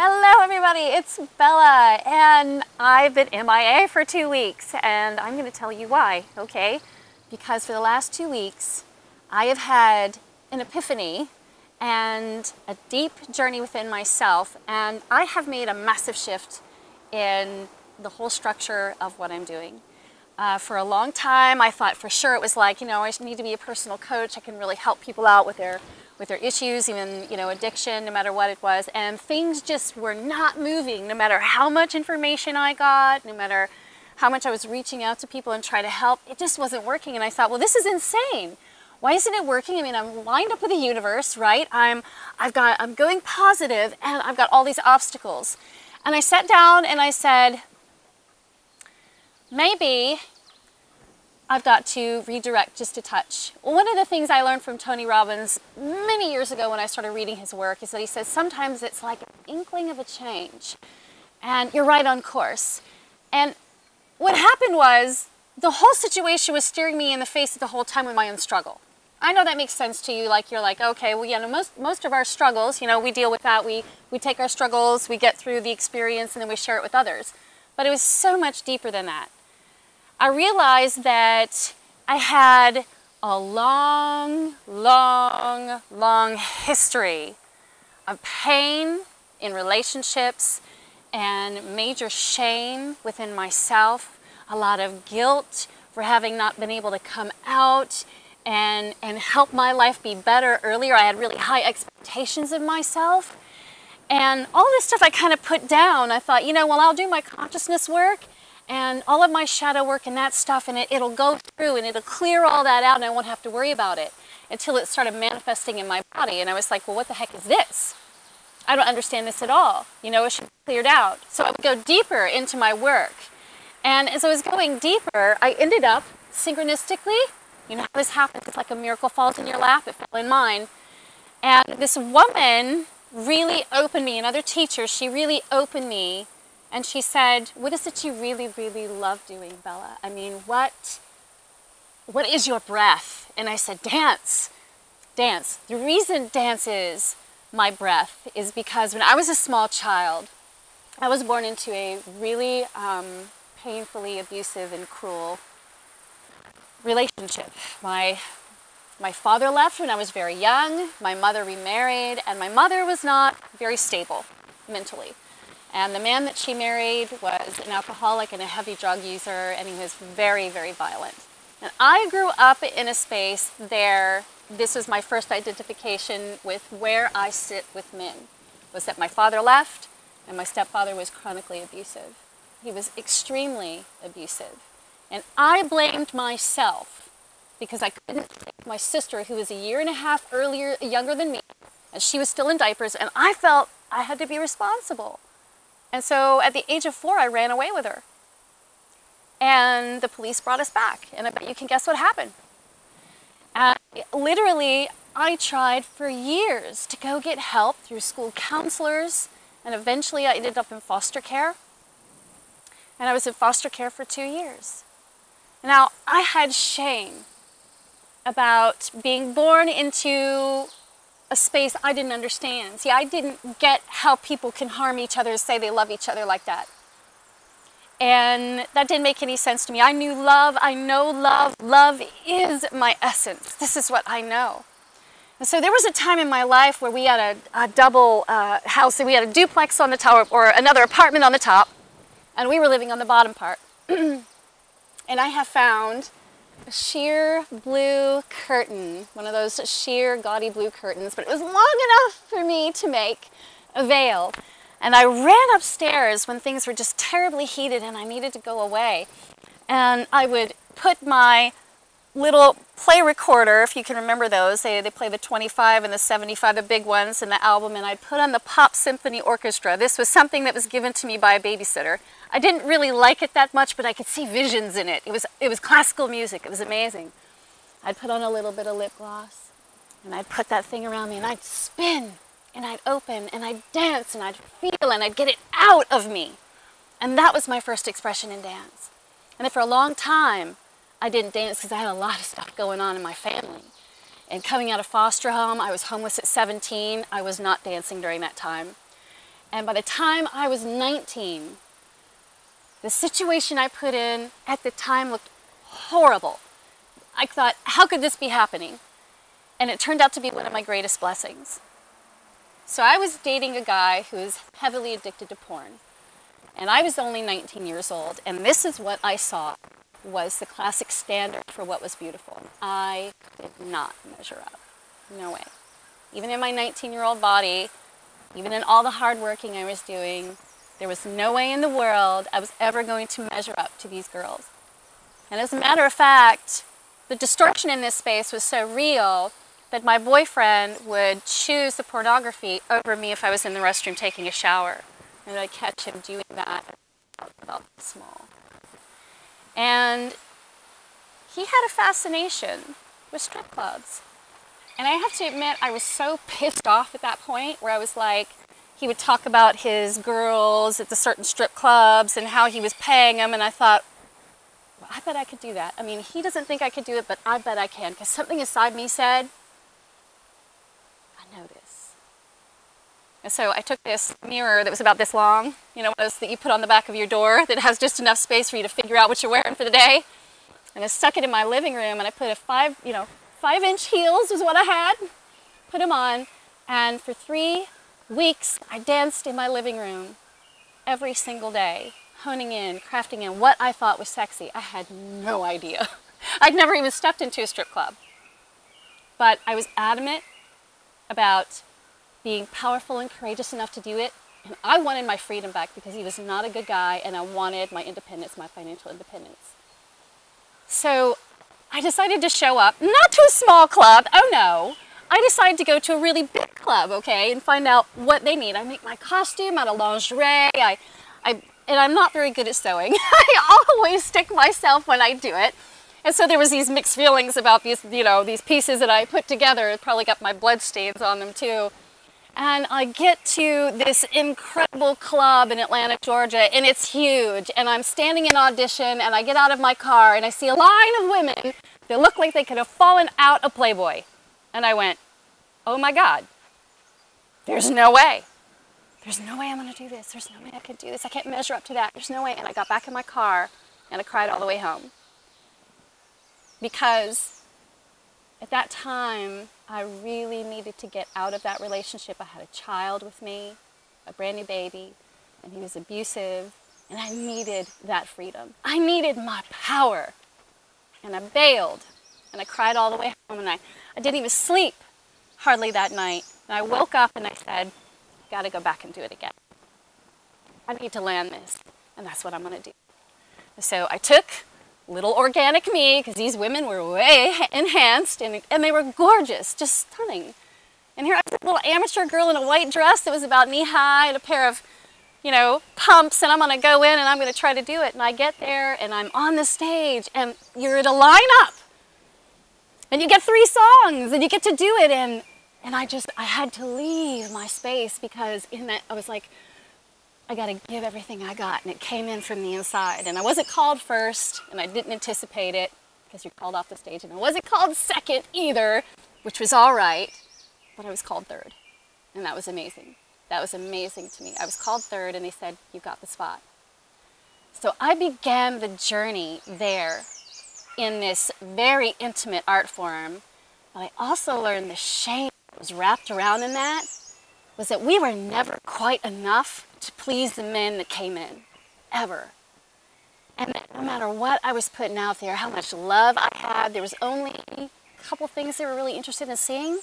Hello everybody, it's Bella, and I've been MIA for 2 weeks, and I'm going to tell you why, okay? Because for the last 2 weeks, I have had an epiphany and a deep journey within myself, and I have made a massive shift in the whole structure of what I'm doing. For a long time, I thought for sure it was like, I need to be a personal coach. I can really help people out with their issues, even, addiction, no matter what it was. And things just were not moving, no matter how much information I got, no matter how much I was reaching out to people and trying to help. It just wasn't working. And I thought, well, this is insane. Why isn't it working? I mean, I'm lined up with the universe, right? I'm going positive, and I've got all these obstacles. And I sat down and I said, maybe I've got to redirect just a touch. Well, one of the things I learned from Tony Robbins many years ago when I started reading his work is that he says sometimes it's like an inkling of a change, and you're right on course. And what happened was the whole situation was staring me in the face the whole time with my own struggle. I know that makes sense to you, like you're like, okay, well, most of our struggles, we deal with that. We take our struggles, we get through the experience, and then we share it with others. But it was so much deeper than that. I realized that I had a long history of pain in relationships and major shame within myself, a lot of guilt for having not been able to come out and help my life be better earlier. I had really high expectations of myself. And all this stuff I kind of put down. I thought, well, I'll do my consciousness work and all of my shadow work and that stuff, and it'll go through and it'll clear all that out and I won't have to worry about it, until it started manifesting in my body. And I was like, well, what the heck is this? I don't understand this at all. It should be cleared out. So I would go deeper into my work. And as I was going deeper, I ended up synchronistically, how this happens, it's like a miracle falls in your lap, it fell in mine. And this woman really opened me, another teacher, she really opened me. And she said, what is it you really, really love doing, Bella? I mean, what is your breath? And I said, dance. Dance. The reason dance is my breath is because when I was a small child, I was born into a really painfully abusive and cruel relationship. My father left when I was very young. My mother remarried, and my mother was not very stable mentally. And the man that she married was an alcoholic and a heavy drug user, and he was very, very violent. And I grew up in a space there. This was my first identification with where I sit with men, was that my father left and my stepfather was chronically abusive. He was extremely abusive. And I blamed myself because I couldn't take my sister, who was a year and a half younger than me, and she was still in diapers, and I felt I had to be responsible. And so at the age of 4, I ran away with her. And the police brought us back. And I bet you can guess what happened. Literally, I tried for years to go get help through school counselors. And eventually I ended up in foster care. And I was in foster care for 2 years. Now, I had shame about being born into a space I didn't understand. See, I didn't get how people can harm each other and say they love each other like that. And that didn't make any sense to me. I knew love, I know love. Love is my essence. This is what I know. And so there was a time in my life where we had a double house, and we had a duplex on the top, or another apartment on the top, and we were living on the bottom part. And I have found a sheer blue curtain, one of those sheer gaudy blue curtains, but it was long enough for me to make a veil. And I ran upstairs when things were just terribly heated and I needed to go away. And I would put my little play recorder, if you can remember those, they play the 25 and the 75, the big ones in the album, and I'd put on the Pop Symphony Orchestra. This was something that was given to me by a babysitter. I didn't really like it that much, but I could see visions in it. It was classical music. It was amazing. I'd put on a little bit of lip gloss, and I'd put that thing around me, and I'd spin, and I'd open, and I'd dance, and I'd feel, and I'd get it out of me. And that was my first expression in dance. And then for a long time, I didn't dance because I had a lot of stuff going on in my family. And coming out of foster home, I was homeless at 17. I was not dancing during that time. And by the time I was 19, the situation I put in at the time looked horrible. I thought, how could this be happening? And it turned out to be one of my greatest blessings. So I was dating a guy who was heavily addicted to porn. And I was only 19 years old. And this is what I saw was the classic standard for what was beautiful. I did not measure up. No way. Even in my 19-year-old body, even in all the hard working I was doing, there was no way in the world I was ever going to measure up to these girls. And as a matter of fact, the distortion in this space was so real that my boyfriend would choose the pornography over me if I was in the restroom taking a shower. And I'd catch him doing that about small. And he had a fascination with strip clubs. And I have to admit, I was so pissed off at that point where I was like, he would talk about his girls at the certain strip clubs and how he was paying them. And I thought, well, I bet I could do that. I mean, he doesn't think I could do it, but I bet I can. Because something inside me said, I know this. And so I took this mirror that was about this long, you know, one of those that you put on the back of your door that has just enough space for you to figure out what you're wearing for the day. And I stuck it in my living room, and I put a 5-inch heels was what I had, put them on, and for 3 weeks I danced in my living room every single day, honing in, crafting in what I thought was sexy. I had no idea. I'd never even stepped into a strip club. But I was adamant about being powerful and courageous enough to do it, and I wanted my freedom back because he was not a good guy, and I wanted my independence, my financial independence. So I decided to show up, not to a small club, oh no. I decided to go to a really big club, okay, and find out what they need. I make my costume out of lingerie, and I'm not very good at sewing. I always stick myself when I do it. And so there was these mixed feelings about these, you know, these pieces that I put together. It probably got my blood stains on them too. And I get to this incredible club in Atlanta, Georgia, and it's huge. And I'm standing in audition, and I get out of my car, and I see a line of women that look like they could have fallen out of Playboy. And I went, oh my God, there's no way. There's no way I'm going to do this. There's no way I could do this. I can't measure up to that. There's no way. And I got back in my car, and I cried all the way home. Because at that time, I really needed to get out of that relationship. I had a child with me, a brand new baby, and he was abusive, and I needed that freedom. I needed my power. And I bailed, and I cried all the way home, and I didn't even sleep hardly that night. And I woke up and I said, I've got to go back and do it again. I need to land this, and that's what I'm going to do. So I took little organic me, because these women were way enhanced, and they were gorgeous, just stunning. And here I was a little amateur girl in a white dress that was about knee-high and a pair of, you know, pumps, and I'm going to go in and I'm going to try to do it. And I get there, and I'm on the stage, and you're at a lineup, and you get 3 songs, and you get to do it, and I had to leave my space, because in that, I was like, I got to give everything I got, and it came in from the inside. And I wasn't called first, and I didn't anticipate it, because you're called off the stage, and I wasn't called second either, which was all right, but I was called third, and that was amazing. That was amazing to me. I was called third, and they said, you got the spot. So I began the journey there in this very intimate art form, but I also learned the shame that was wrapped around in that was that we were never quite enough to please the men that came in, ever. And that no matter what I was putting out there, how much love I had, there was only a couple things they were really interested in seeing.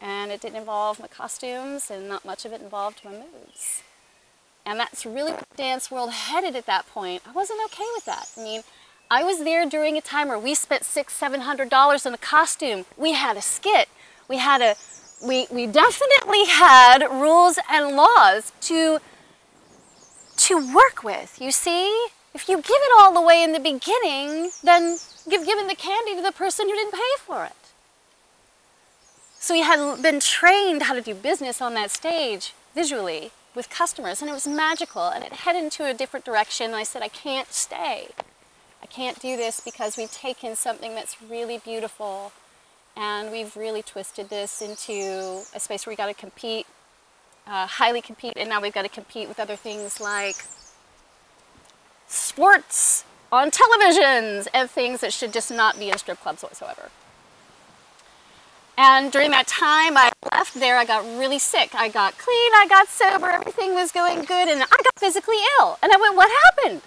And it didn't involve my costumes, and not much of it involved my moves. And that's really where the dance world headed at that point. I wasn't okay with that. I mean, I was there during a time where we spent $600-700 on a costume. We had a skit. We definitely had rules and laws to work with. You see, if you give it all away in the beginning, then you've given the candy to the person who didn't pay for it. So we had been trained how to do business on that stage visually with customers, and it was magical, and it headed into a different direction, and I said, I can't stay. I can't do this, because we've taken something that's really beautiful, and we've really twisted this into a space where we got to compete highly compete, and now we've got to compete with other things like sports on televisions and things that should just not be in strip clubs whatsoever. And during that time I left there, I got really sick. I got clean, I got sober, everything was going good, and I got physically ill. And I went, what happened?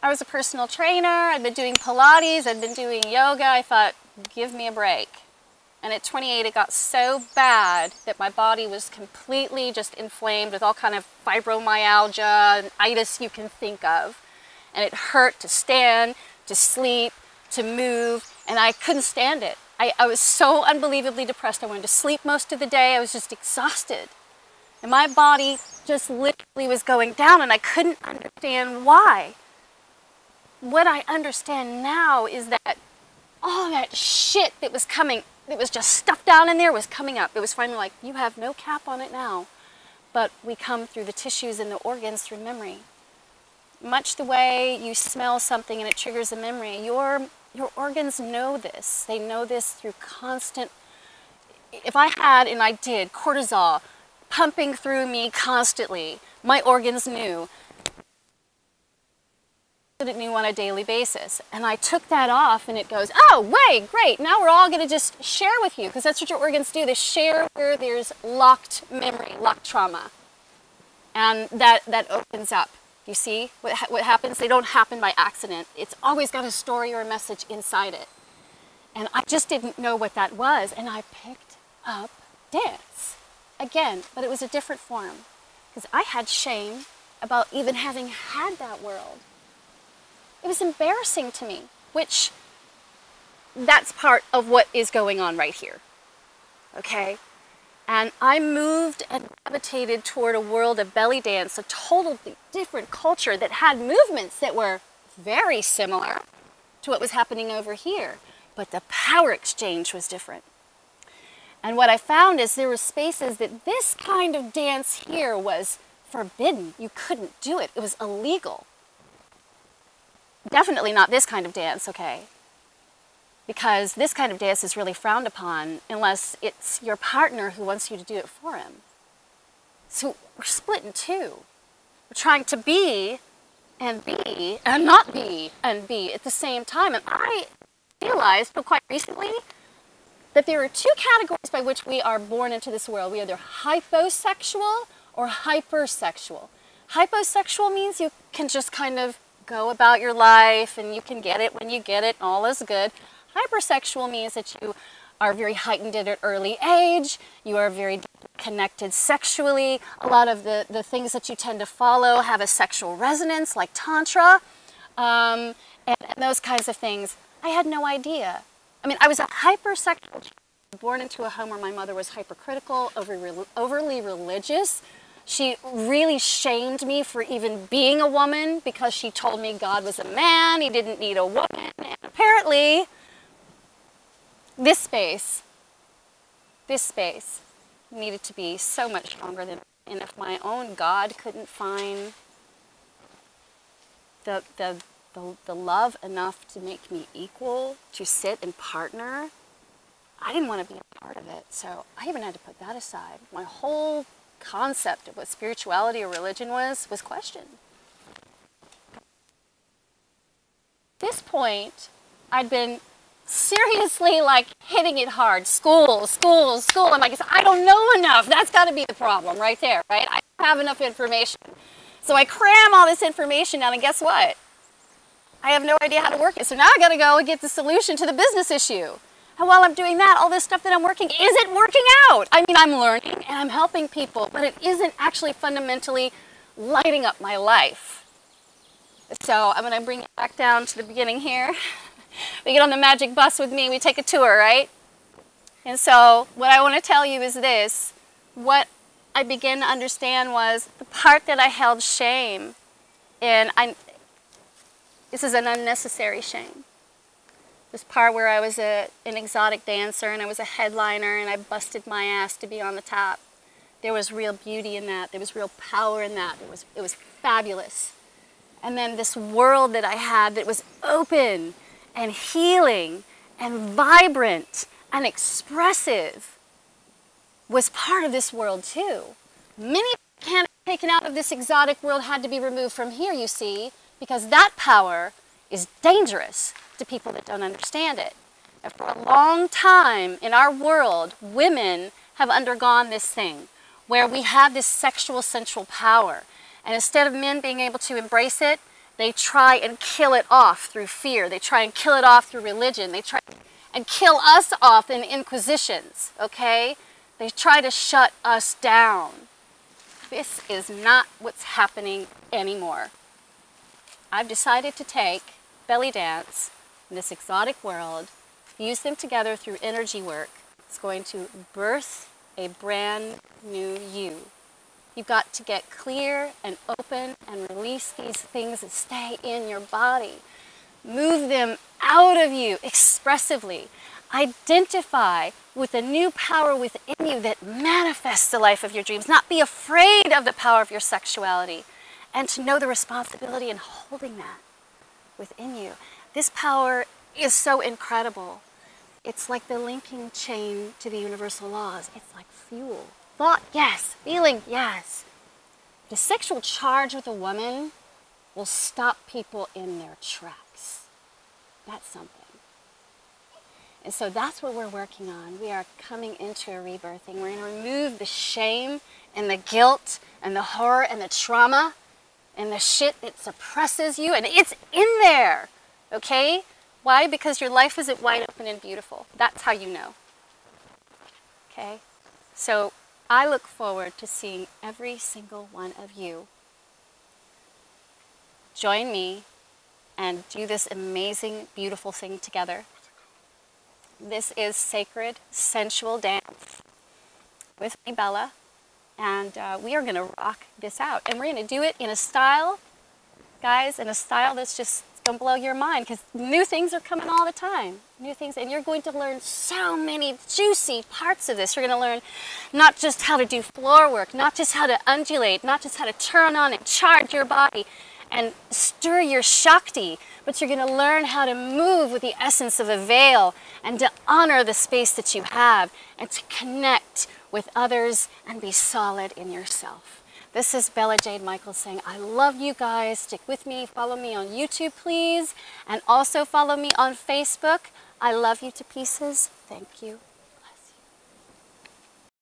I was a personal trainer, I'd been doing Pilates, I'd been doing yoga. I thought, give me a break. And at 28, it got so bad that my body was completely just inflamed with all kind of fibromyalgia and itis you can think of. And it hurt to stand, to sleep, to move, and I couldn't stand it. I was so unbelievably depressed. I wanted to sleep most of the day. I was just exhausted. And my body just literally was going down, and I couldn't understand why. What I understand now is that all that shit that was coming, that was just stuffed down in there, was coming up. It was finally like, you have no cap on it now. But we come through the tissues and the organs through memory. Much the way you smell something and it triggers a memory, your organs know this. They know this through constant, if I had, and I did, cortisol pumping through me constantly, my organs knew. It knew on a daily basis. And I took that off and it goes, oh, wait, great, now we're all going to just share with you, because that's what your organs do. They share where there's locked memory, locked trauma. And that opens up. You see what happens? They don't happen by accident. It's always got a story or a message inside it. And I just didn't know what that was. And I picked up dance again, but it was a different form, because I had shame about even having had that world. It was embarrassing to me, which that's part of what is going on right here. Okay? And I moved and gravitated toward a world of belly dance, a totally different culture that had movements that were very similar to what was happening over here. But the power exchange was different. And what I found is there were spaces that this kind of dance here was forbidden. You couldn't do it. It was illegal. Definitely not this kind of dance, okay? Because this kind of dance is really frowned upon unless it's your partner who wants you to do it for him. So we're split in two. We're trying to be and not be and be at the same time. And I realized quite recently that there are two categories by which we are born into this world. We are either hyposexual or hypersexual. Hyposexual means you can just kind of go about your life and you can get it when you get it, and all is good. Hypersexual means that you are very heightened at an early age, you are very connected sexually. A lot of the things that you tend to follow have a sexual resonance, like Tantra, and those kinds of things. I had no idea. I mean, I was a hypersexual child, born into a home where my mother was hypercritical, overly religious. She really shamed me for even being a woman because she told me God was a man, he didn't need a woman. And apparently, this space needed to be so much stronger than, and if my own God couldn't find the love enough to make me equal, to sit and partner, I didn't want to be a part of it. So I even had to put that aside. My whole concept of what spirituality or religion was questioned. At this point, I'd been seriously like hitting it hard. School. I'm like, I don't know enough. That's got to be the problem right there, right? I don't have enough information. So I cram all this information down, and guess what? I have no idea how to work it. So now I got to go and get the solution to the business issue. And while I'm doing that, all this stuff that I'm working isn't working out. I mean, I'm learning and I'm helping people, but it isn't actually fundamentally lighting up my life. So I'm going to bring it back down to the beginning here. We get on the magic bus with me, we take a tour, right? And so what I want to tell you is this. What I began to understand was the part that I held shame in. This is an unnecessary shame. This part where I was an exotic dancer and I was a headliner and I busted my ass to be on the top. There was real beauty in that. There was real power in that. It was fabulous. And then this world that I had that was open and healing and vibrant and expressive. was part of this world too. Many cannons taken out of this exotic world had to be removed from here, you see, because that power is dangerous to people that don't understand it. And for a long time in our world, women have undergone this thing where we have this sexual sensual power. And instead of men being able to embrace it, they try and kill it off through fear. They try and kill it off through religion. They try and kill us off in inquisitions, okay? They try to shut us down. This is not what's happening anymore. I've decided to take belly dance in this exotic world, fuse them together through energy work. It's going to birth a brand new you. You've got to get clear and open and release these things that stay in your body. Move them out of you expressively. Identify with a new power within you that manifests the life of your dreams. Not be afraid of the power of your sexuality, and to know the responsibility in holding that within you. This power is so incredible. It's like the linking chain to the universal laws. It's like fuel. Thought, yes. Feeling, yes. The sexual charge with a woman will stop people in their tracks. That's something. And so that's what we're working on. We are coming into a rebirthing. We're going to remove the shame and the guilt and the horror and the trauma and the shit that suppresses you. And it's in there, okay? Why? Because your life isn't wide open and beautiful. That's how you know, okay? So I look forward to seeing every single one of you join me and do this amazing, beautiful thing together. This is Sacred Sensual Dance with me, Bella, and we are going to rock this out. And we're going to do it in a style, guys, in a style that's just going to blow your mind, because new things are coming all the time. New things, and you're going to learn so many juicy parts of this. You're going to learn not just how to do floor work, not just how to undulate, not just how to turn on and charge your body and stir your Shakti, but you're going to learn how to move with the essence of a veil and to honor the space that you have and to connect with others and be solid in yourself. This is Bella Jade Michaels saying, I love you guys. Stick with me. Follow me on YouTube, please. And also follow me on Facebook. I love you to pieces. Thank you.